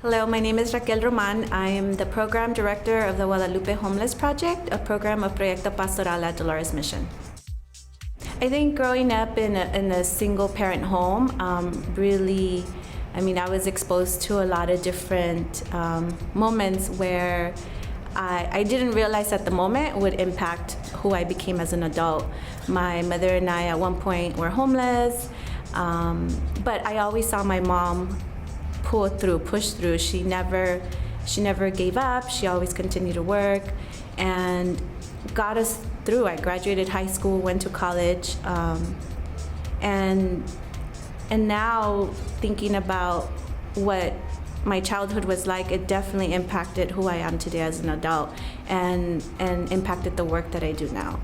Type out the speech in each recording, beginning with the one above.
Hello, my name is Raquel Román. I am the program director of the Guadalupe Homeless Project, a program of Proyecto Pastoral at Dolores Mission. I think growing up in a single parent home really, I was exposed to a lot of different moments where I didn't realize at the moment would impact who I became as an adult. My mother and I at one point were homeless, but I always saw my mom push through. She never gave up. She always continued to work and got us through. I graduated high school, went to college, and now thinking about what my childhood was like, it definitely impacted who I am today as an adult and impacted the work that I do now.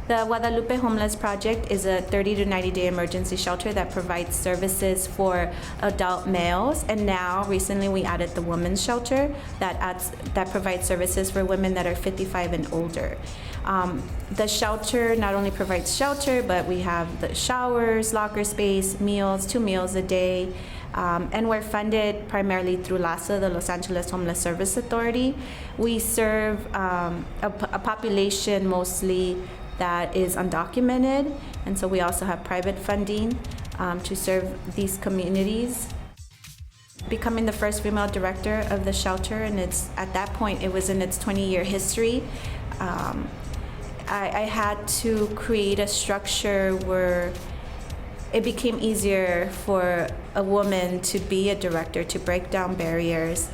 The Guadalupe Homeless Project is a 30 to 90 day emergency shelter that provides services for adult males, and now recently we added the women's shelter that provides services for women that are 55 and older. The shelter not only provides shelter, but we have the showers, locker space, meals, 2 meals a day, and we're funded primarily through LASA, the Los Angeles Homeless Service Authority. We serve a population mostly that is undocumented, and so we also have private funding to serve these communities. Becoming the first female director of the shelter, and at that point it was in its 20-year history, I had to create a structure where it became easier for a woman to be a director, to break down barriers,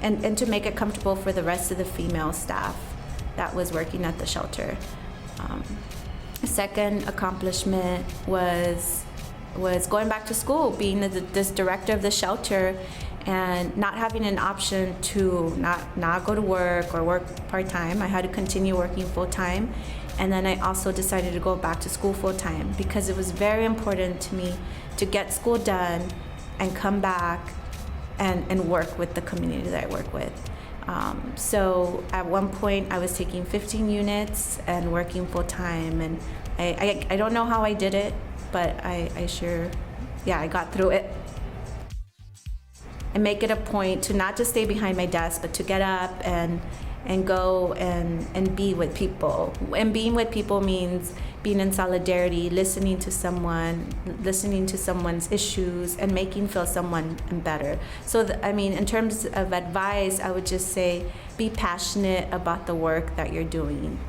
and to make it comfortable for the rest of the female staff that was working at the shelter. A second accomplishment was going back to school, being this director of the shelter and not having an option to not go to work or work part-time. I had to continue working full-time, and then I also decided to go back to school full-time because it was very important to me to get school done and come back and work with the community that I work with. So at one point I was taking 15 units and working full-time, and I don't know how I did it, but I got through it. I make it a point to not just stay behind my desk, but to get up and go and be with people. And being with people means being in solidarity, listening to someone's issues, and making feel someone better. So, in terms of advice, I would just say be passionate about the work that you're doing.